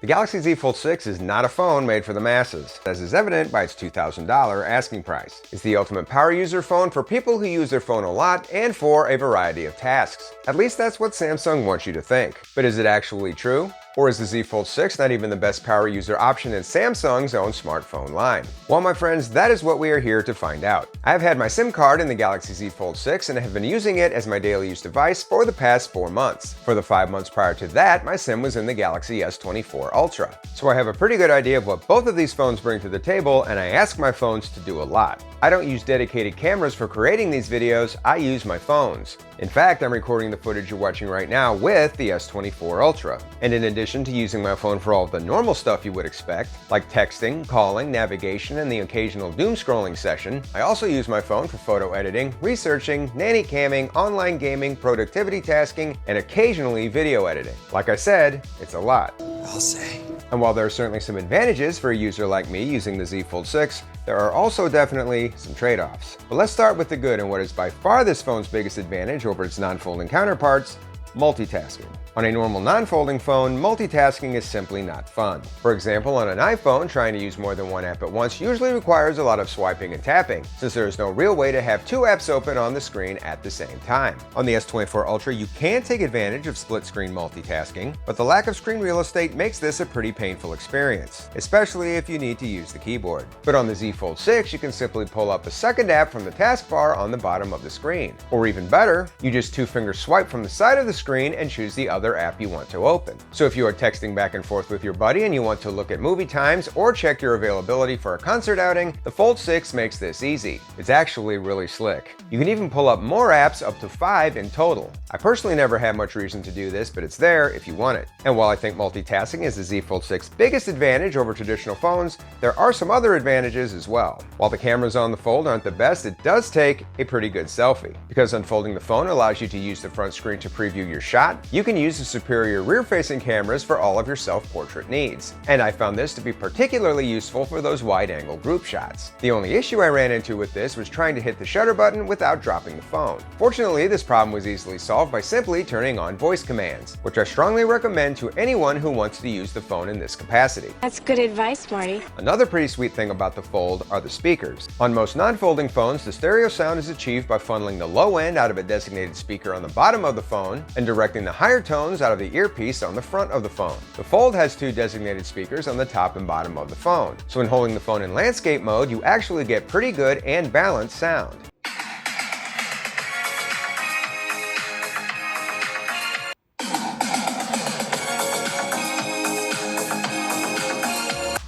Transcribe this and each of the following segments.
The Galaxy Z Fold 6 is not a phone made for the masses, as is evident by its $2,000 asking price. It's the ultimate power user phone for people who use their phone a lot and for a variety of tasks. At least that's what Samsung wants you to think. But is it actually true? Or is the Z Fold 6 not even the best power user option in Samsung's own smartphone line? Well, my friends, that is what we are here to find out. I have had my SIM card in the Galaxy Z Fold 6 and have been using it as my daily use device for the past 4 months. For the 5 months prior to that, my SIM was in the Galaxy S24 Ultra. So I have a pretty good idea of what both of these phones bring to the table, and I ask my phones to do a lot. I don't use dedicated cameras for creating these videos, I use my phones. In fact, I'm recording the footage you're watching right now with the S24 Ultra. And in addition to using my phone for all of the normal stuff you would expect, like texting, calling, navigation, and the occasional doom scrolling session, I also use my phone for photo editing, researching, nanny camming, online gaming, productivity tasking, and occasionally video editing. Like I said, it's a lot. I'll say. And while there are certainly some advantages for a user like me using the Z Fold 6, there are also definitely some trade-offs. But let's start with the good and what is by far this phone's biggest advantage over its non-folding counterparts: multitasking. On a normal non-folding phone, multitasking is simply not fun. For example, on an iPhone, trying to use more than one app at once usually requires a lot of swiping and tapping, since there is no real way to have 2 apps open on the screen at the same time. On the S24 Ultra, you can take advantage of split-screen multitasking, but the lack of screen real estate makes this a pretty painful experience, especially if you need to use the keyboard. But on the Z Fold 6, you can simply pull up a second app from the taskbar on the bottom of the screen. Or even better, you just 2-finger swipe from the side of the screen and choose the other app you want to open. So if you are texting back and forth with your buddy and you want to look at movie times or check your availability for a concert outing, the Fold 6 makes this easy. It's actually really slick. You can even pull up more apps, up to 5 in total. I personally never had much reason to do this, but it's there if you want it. And while I think multitasking is the Z Fold 6's biggest advantage over traditional phones, there are some other advantages as well. While the cameras on the Fold aren't the best, it does take a pretty good selfie. Because unfolding the phone allows you to use the front screen to preview your shot, you can use the superior rear-facing cameras for all of your self-portrait needs. And I found this to be particularly useful for those wide-angle group shots. The only issue I ran into with this was trying to hit the shutter button without dropping the phone. Fortunately, this problem was easily solved by simply turning on voice commands, which I strongly recommend to anyone who wants to use the phone in this capacity. That's good advice, Marty. Another pretty sweet thing about the Fold are the speakers. On most non-folding phones, the stereo sound is achieved by funneling the low end out of a designated speaker on the bottom of the phone and directing the higher tones out of the earpiece on the front of the phone. The Fold has 2 designated speakers on the top and bottom of the phone, so when holding the phone in landscape mode, you actually get pretty good and balanced sound.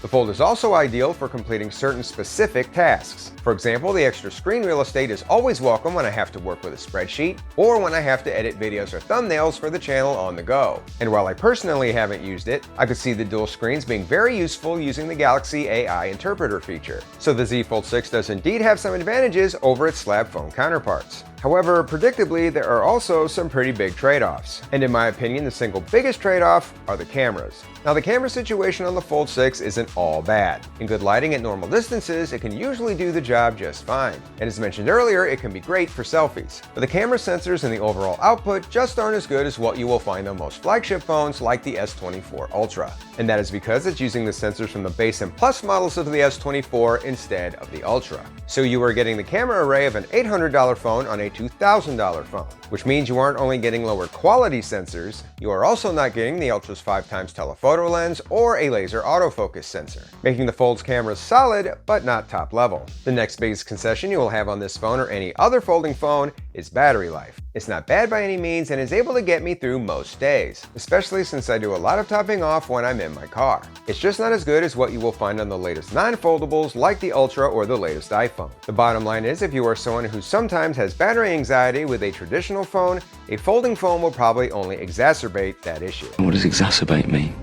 The Fold is also ideal for completing certain specific tasks. For example, the extra screen real estate is always welcome when I have to work with a spreadsheet or when I have to edit videos or thumbnails for the channel on the go. And while I personally haven't used it, I could see the dual screens being very useful using the Galaxy AI interpreter feature. So the Z Fold 6 does indeed have some advantages over its slab phone counterparts. However, predictably, there are also some pretty big trade-offs. And in my opinion, the single biggest trade-off are the cameras. Now, the camera situation on the Fold 6 isn't all bad. In good lighting at normal distances, it can usually do the job just fine. And as mentioned earlier, it can be great for selfies. But the camera sensors and the overall output just aren't as good as what you will find on most flagship phones like the S24 Ultra. And that is because it's using the sensors from the base and plus models of the S24 instead of the Ultra. So you are getting the camera array of an $800 phone on a $2,000 phone, which means you aren't only getting lower quality sensors, you are also not getting the Ultra's 5x telephoto lens or a laser autofocus sensor, making the Fold's cameras solid but not top level. The next biggest concession you will have on this phone or any other folding phone is battery life. It's not bad by any means and is able to get me through most days, especially since I do a lot of topping off when I'm in my car. It's just not as good as what you will find on the latest non-foldables like the Ultra or the latest iPhone. The bottom line is, if you are someone who sometimes has battery anxiety with a traditional phone, a folding phone will probably only exacerbate that issue. What does exacerbate mean?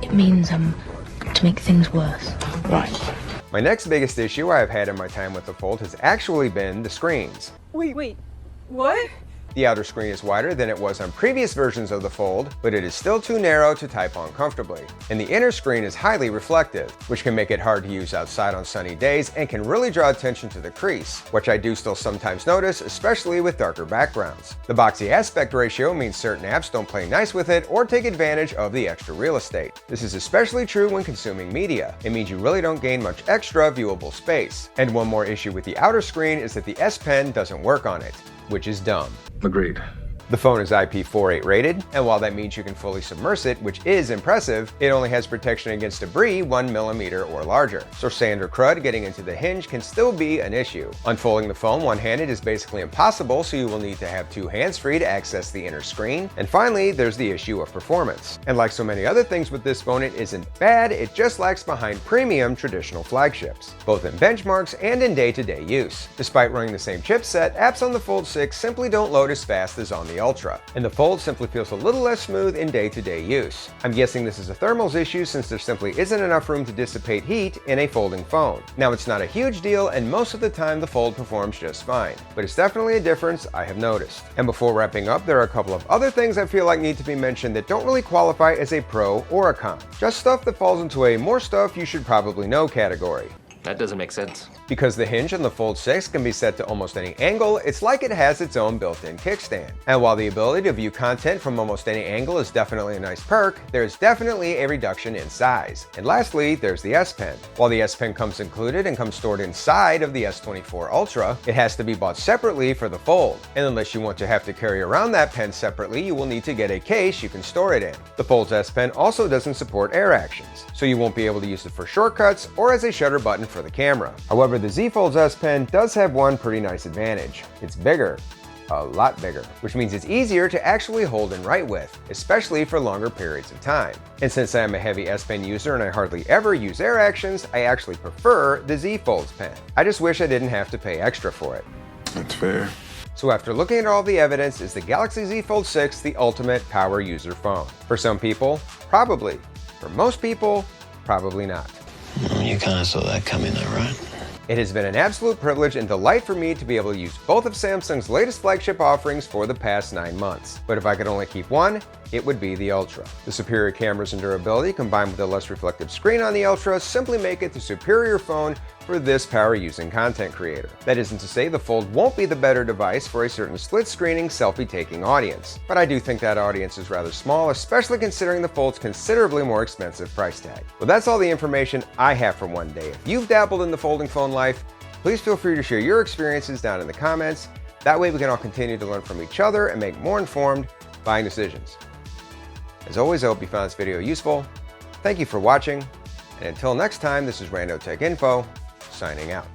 It means, to make things worse. Right. My next biggest issue I have had in my time with the Fold has actually been the screens. Wait, what? The outer screen is wider than it was on previous versions of the Fold, but it is still too narrow to type on comfortably. And the inner screen is highly reflective, which can make it hard to use outside on sunny days and can really draw attention to the crease, which I do still sometimes notice, especially with darker backgrounds. The boxy aspect ratio means certain apps don't play nice with it or take advantage of the extra real estate. This is especially true when consuming media. It means you really don't gain much extra viewable space. And one more issue with the outer screen is that the S Pen doesn't work on it, which is dumb. Agreed. The phone is IP48 rated, and while that means you can fully submerge it, which is impressive, it only has protection against debris 1mm or larger. So sand or crud getting into the hinge can still be an issue. Unfolding the phone one-handed is basically impossible, so you will need to have two hands free to access the inner screen. And finally, there's the issue of performance. And like so many other things with this phone, it isn't bad, it just lags behind premium traditional flagships, both in benchmarks and in day-to-day use. Despite running the same chipset, apps on the Fold 6 simply don't load as fast as on the Ultra, and the Fold simply feels a little less smooth in day-to-day use. I'm guessing this is a thermals issue since there simply isn't enough room to dissipate heat in a folding phone. Now, it's not a huge deal, and most of the time the Fold performs just fine, but it's definitely a difference I have noticed. And before wrapping up, there are a couple of other things I feel like need to be mentioned that don't really qualify as a pro or a con. Just stuff that falls into a more stuff you should probably know category. That doesn't make sense. Because the hinge on the Fold 6 can be set to almost any angle, it's like it has its own built-in kickstand. And while the ability to view content from almost any angle is definitely a nice perk, there's definitely a reduction in size. And lastly, there's the S Pen. While the S Pen comes included and comes stored inside of the S24 Ultra, it has to be bought separately for the Fold. And unless you want to have to carry around that pen separately, you will need to get a case you can store it in. The Fold's S Pen also doesn't support air actions, so you won't be able to use it for shortcuts or as a shutter button for the camera. However, the Z Fold's S Pen does have one pretty nice advantage. It's bigger. A lot bigger, which means it's easier to actually hold and write with, especially for longer periods of time. And since I am a heavy S Pen user and I hardly ever use air actions, I actually prefer the Z Fold's pen. I just wish I didn't have to pay extra for it. That's fair. So after looking at all the evidence, is the Galaxy Z Fold 6 the ultimate power user phone? For some people, probably. For most people, probably not. You kind of saw that coming though, right? It has been an absolute privilege and delight for me to be able to use both of Samsung's latest flagship offerings for the past 9 months. But if I could only keep one, it would be the Ultra. The superior cameras and durability combined with a less reflective screen on the Ultra simply make it the superior phone for this power-using content creator. That isn't to say the Fold won't be the better device for a certain split-screening, selfie-taking audience, but I do think that audience is rather small, especially considering the Fold's considerably more expensive price tag. Well, that's all the information I have for one day. If you've dabbled in the folding phone life, please feel free to share your experiences down in the comments. That way we can all continue to learn from each other and make more informed buying decisions. As always, I hope you found this video useful. Thank you for watching, and until next time, this is Rando Tech Info, signing out.